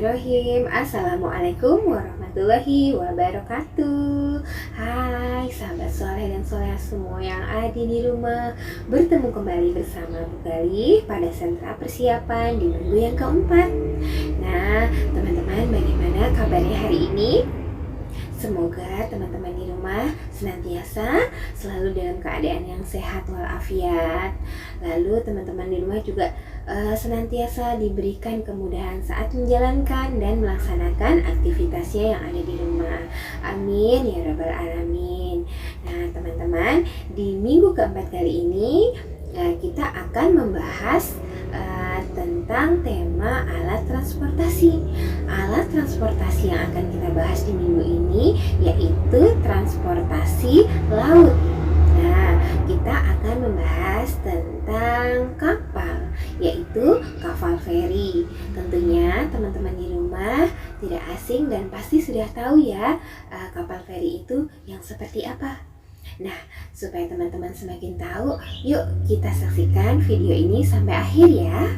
Bismillahirrahmanirrahim. Assalamualaikum warahmatullahi wabarakatuh. Hai sahabat soleh dan soleh semua yang ada di rumah. Bertemu kembali bersama Bu Gali pada sentra persiapan di minggu yang keempat. Nah teman-teman, bagaimana kabarnya hari ini? Semoga teman-teman di rumah senantiasa selalu dalam keadaan yang sehat walafiat. Lalu teman-teman di rumah juga senantiasa diberikan kemudahan saat menjalankan dan melaksanakan aktivitasnya yang ada di rumah. Amin ya rabbal alamin. Nah teman-teman, di minggu keempat kali ini kita akan membahas tentang tema alat transportasi. Alat transportasi yang akan kita bahas di minggu ini yaitu transportasi laut. Nah, kita akan membahas tentang kapal, yaitu kapal feri. Tentunya teman-teman di rumah tidak asing dan pasti sudah tahu ya, kapal feri itu yang seperti apa. Nah, supaya teman-teman semakin tahu, yuk kita saksikan video ini sampai akhir ya.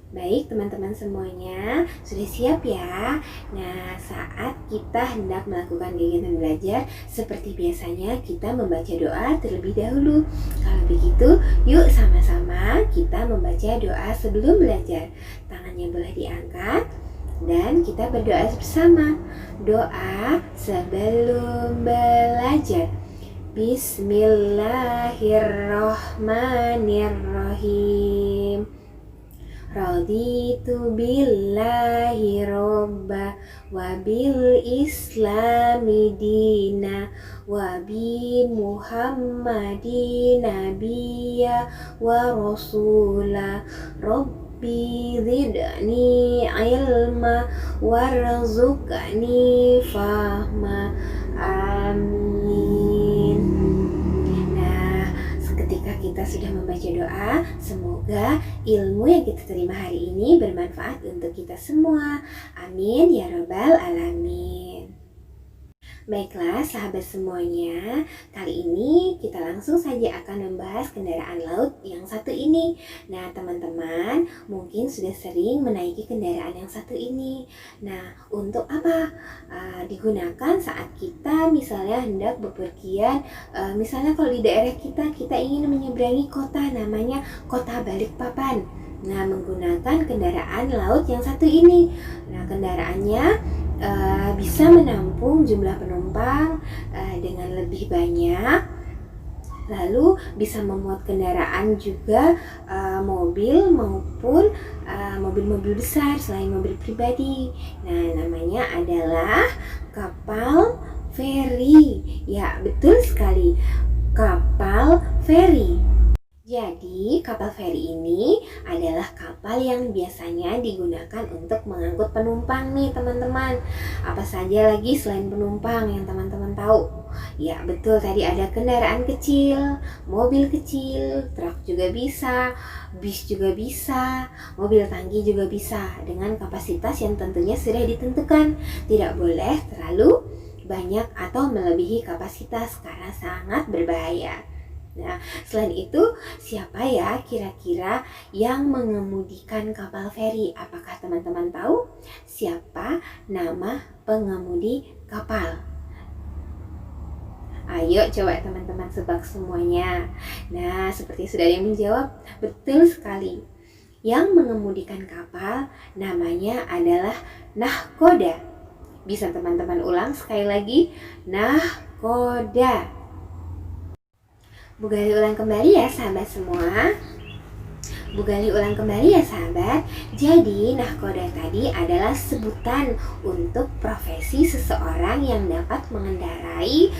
Baik teman-teman semuanya, sudah siap ya? Nah, saat kita hendak melakukan kegiatan belajar, seperti biasanya kita membaca doa terlebih dahulu. Kalau begitu, yuk sama-sama kita membaca doa sebelum belajar. Tangannya boleh diangkat dan kita berdoa bersama. Doa sebelum belajar. Bismillahirrahmanirrahim. Raditu billahi robba wa bil islami dina wa bi muhammadin nabiyya wa rasula Rabbi zidni ilma warzuqni fahma. Amin. Nah, ketika kita sudah membaca doa, semoga ilmu yang kita terima hari ini bermanfaat untuk kita semua. Amin ya rabbal alamin. Baiklah sahabat semuanya, kali ini kita langsung saja akan membahas kendaraan laut yang satu ini. Nah teman-teman mungkin sudah sering menaiki kendaraan yang satu ini. Nah untuk apa? Digunakan saat kita misalnya hendak bepergian, misalnya kalau di daerah kita ingin menyeberangi kota, namanya kota Balikpapan. Nah menggunakan kendaraan laut yang satu ini. Nah kendaraannya bisa menampung jumlah penumpang dengan lebih banyak, lalu bisa memuat kendaraan juga mobil maupun mobil-mobil besar selain mobil pribadi. Nah namanya adalah kapal feri. Ya betul sekali, kapal feri. Jadi kapal feri ini adalah kapal yang biasanya digunakan untuk mengangkut penumpang nih teman-teman. Apa saja lagi selain penumpang yang teman-teman tahu? Ya betul, tadi ada kendaraan kecil, mobil kecil, truk juga bisa, bis juga bisa, mobil tangki juga bisa, dengan kapasitas yang tentunya sudah ditentukan. Tidak boleh terlalu banyak atau melebihi kapasitas karena sangat berbahaya. Nah, selain itu, siapa ya kira-kira yang mengemudikan kapal feri? Apakah teman-teman tahu siapa nama pengemudi kapal? Ayo coba teman-teman sebak semuanya. Nah, seperti sudah ada yang menjawab, betul sekali. Yang mengemudikan kapal namanya adalah nahkoda. Bisa teman-teman ulang sekali lagi, nahkoda. Bu Gali ulang kembali ya sahabat semua. Bu Gali ulang kembali ya sahabat. Jadi nahkoda tadi adalah sebutan untuk profesi seseorang yang dapat mengendarai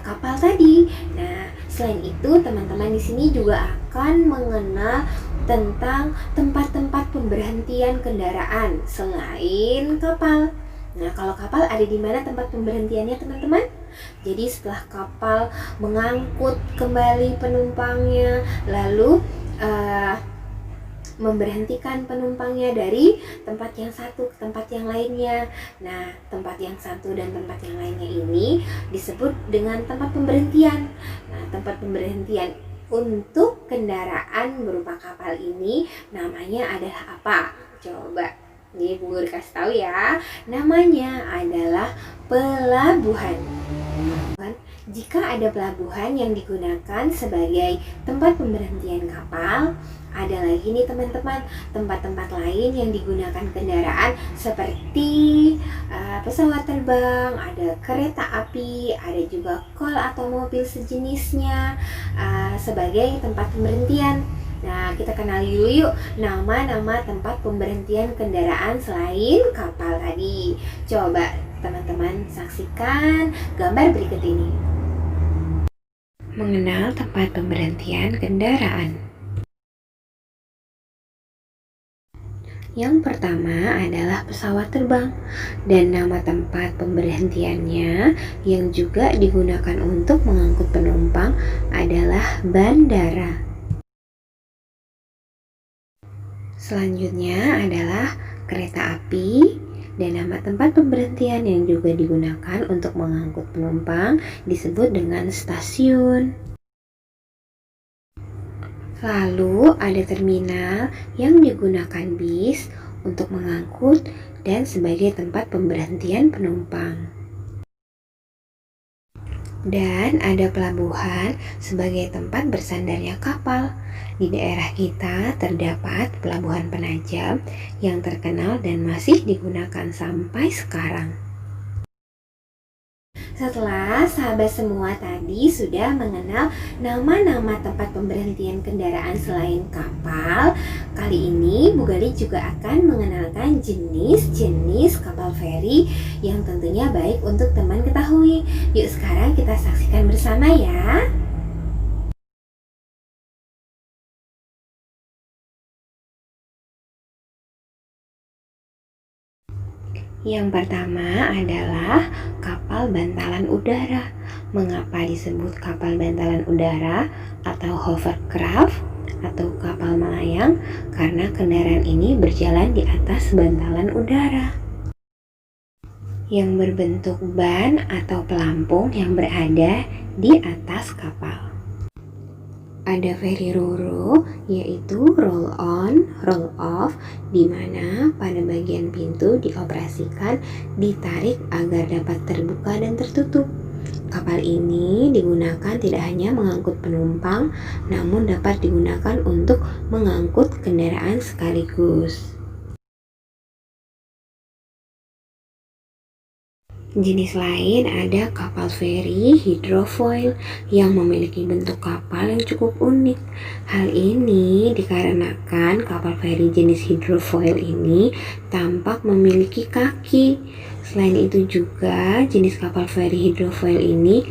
kapal tadi. Nah selain itu teman-teman di sini juga akan mengenal tentang tempat-tempat pemberhentian kendaraan selain kapal. Nah, kalau kapal ada di mana tempat pemberhentiannya teman-teman? Jadi setelah kapal mengangkut kembali penumpangnya, lalu memberhentikan penumpangnya dari tempat yang satu ke tempat yang lainnya. Nah, tempat yang satu dan tempat yang lainnya ini disebut dengan tempat pemberhentian. Nah, tempat pemberhentian untuk kendaraan berupa kapal ini namanya adalah apa? Coba Nih Bu Guru kasih tahu ya, namanya adalah pelabuhan. Jika ada pelabuhan yang digunakan sebagai tempat pemberhentian kapal, ada lagi nih teman-teman, tempat-tempat lain yang digunakan kendaraan seperti pesawat terbang, ada kereta api, ada juga kol atau mobil sejenisnya sebagai tempat pemberhentian. Nah, kita kenali dulu yuk nama-nama tempat pemberhentian kendaraan selain kapal tadi. Coba teman-teman saksikan gambar berikut ini. Mengenal tempat pemberhentian kendaraan. Yang pertama adalah pesawat terbang, dan nama tempat pemberhentiannya yang juga digunakan untuk mengangkut penumpang adalah bandara. Selanjutnya adalah kereta api, dan nama tempat pemberhentian yang juga digunakan untuk mengangkut penumpang disebut dengan stasiun. Lalu ada terminal yang digunakan bis untuk mengangkut dan sebagai tempat pemberhentian penumpang. Dan ada pelabuhan sebagai tempat bersandarnya kapal. Di daerah kita terdapat pelabuhan Penajam yang terkenal dan masih digunakan sampai sekarang. Setelah sahabat semua tadi sudah mengenal nama-nama tempat pemberhentian kendaraan selain kapal, kali ini Bu Gali juga akan mengenalkan jenis-jenis kapal feri yang tentunya baik untuk teman ketahui. Yuk sekarang kita saksikan bersama ya. Yang pertama adalah kapal bantalan udara. Mengapa disebut kapal bantalan udara atau hovercraft atau kapal melayang? Karena kendaraan ini berjalan di atas bantalan udara yang berbentuk ban atau pelampung yang berada di atas kapal. Ada ferry ro-ro, yaitu roll on, roll off, di mana pada bagian pintu dioperasikan ditarik agar dapat terbuka dan tertutup. Kapal ini digunakan tidak hanya mengangkut penumpang, namun dapat digunakan untuk mengangkut kendaraan sekaligus. Jenis lain ada kapal feri hidrofoil yang memiliki bentuk kapal yang cukup unik. Hal ini dikarenakan kapal feri jenis hidrofoil ini tampak memiliki kaki. Selain itu juga jenis kapal feri hidrofoil ini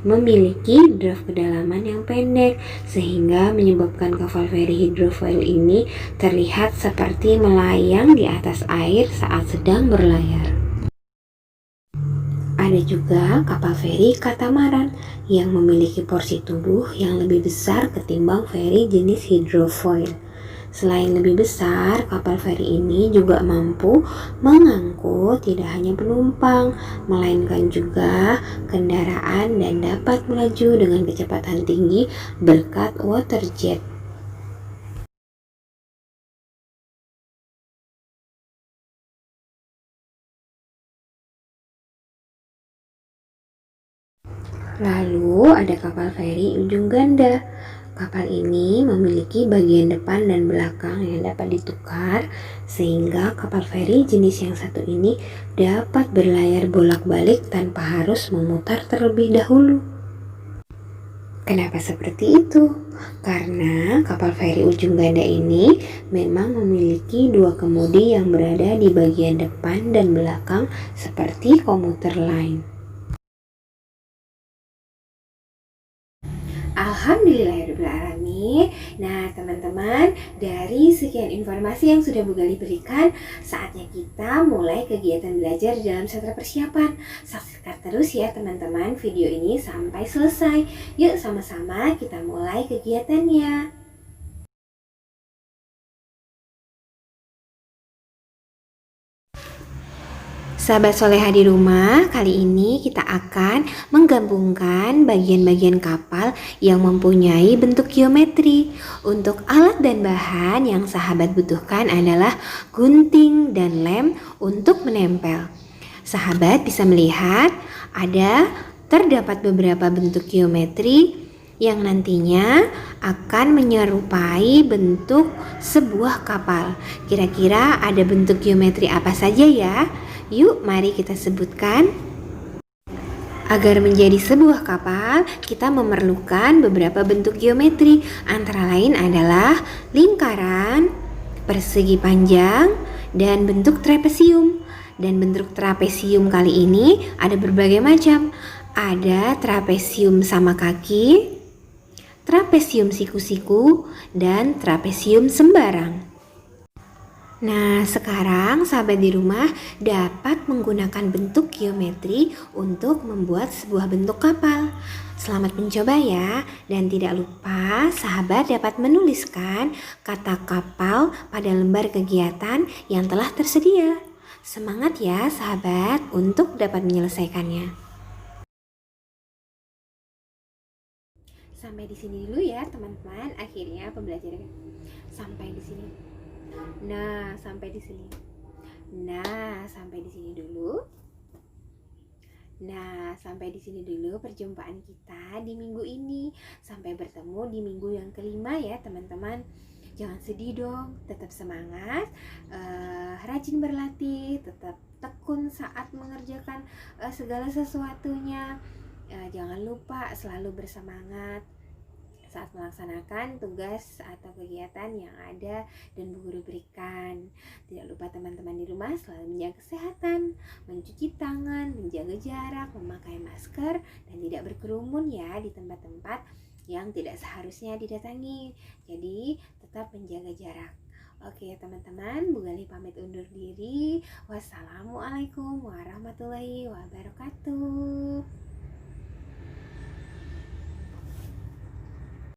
memiliki draft kedalaman yang pendek sehingga menyebabkan kapal feri hidrofoil ini terlihat seperti melayang di atas air saat sedang berlayar. Ada juga kapal feri katamaran yang memiliki porsi tubuh yang lebih besar ketimbang feri jenis hidrofoil. Selain lebih besar, kapal feri ini juga mampu mengangkut tidak hanya penumpang, melainkan juga kendaraan dan dapat melaju dengan kecepatan tinggi berkat water jet. Lalu ada kapal feri ujung ganda. Kapal ini memiliki bagian depan dan belakang yang dapat ditukar sehingga kapal feri jenis yang satu ini dapat berlayar bolak-balik tanpa harus memutar terlebih dahulu. Kenapa seperti itu? Karena kapal feri ujung ganda ini memang memiliki dua kemudi yang berada di bagian depan dan belakang seperti komuter lain. Alhamdulillahirrahmanirrahim. Nah teman-teman, dari sekian informasi yang sudah Bu Gali berikan, saatnya kita mulai kegiatan belajar dalam sentra persiapan. Saksikan terus ya teman-teman video ini sampai selesai. Yuk sama-sama kita mulai kegiatannya. Sahabat soleha di rumah, kali ini kita akan menggabungkan bagian-bagian kapal yang mempunyai bentuk geometri. Untuk alat dan bahan yang sahabat butuhkan adalah gunting dan lem untuk menempel. Sahabat bisa melihat terdapat beberapa bentuk geometri yang nantinya akan menyerupai bentuk sebuah kapal. Kira-kira ada bentuk geometri apa saja ya? Yuk, mari kita sebutkan. Agar menjadi sebuah kapal, kita memerlukan beberapa bentuk geometri. Antara lain adalah lingkaran, persegi panjang, dan bentuk trapesium. Dan bentuk trapesium kali ini ada berbagai macam. Ada trapesium sama kaki, trapesium siku-siku, dan trapesium sembarang. Nah, sekarang sahabat di rumah dapat menggunakan bentuk geometri untuk membuat sebuah bentuk kapal. Selamat mencoba ya, dan tidak lupa sahabat dapat menuliskan kata kapal pada lembar kegiatan yang telah tersedia. Semangat ya sahabat untuk dapat menyelesaikannya. Sampai di sini dulu ya teman-teman, akhirnya pembelajaran sampai di sini. Nah, sampai di sini. Nah, sampai di sini dulu. Nah, sampai di sini dulu perjumpaan kita di minggu ini. Sampai bertemu di minggu yang kelima ya, teman-teman. Jangan sedih dong, tetap semangat, rajin berlatih, tetap tekun saat mengerjakan segala sesuatunya. Jangan lupa selalu bersemangat saat melaksanakan tugas atau kegiatan yang ada dan Bu Guru berikan. Tidak lupa teman-teman di rumah selalu menjaga kesehatan, mencuci tangan, menjaga jarak, memakai masker, dan tidak berkerumun ya di tempat-tempat yang tidak seharusnya didatangi. Jadi tetap menjaga jarak. Oke teman-teman, Bu Gali pamit undur diri. Wassalamualaikum warahmatullahi wabarakatuh.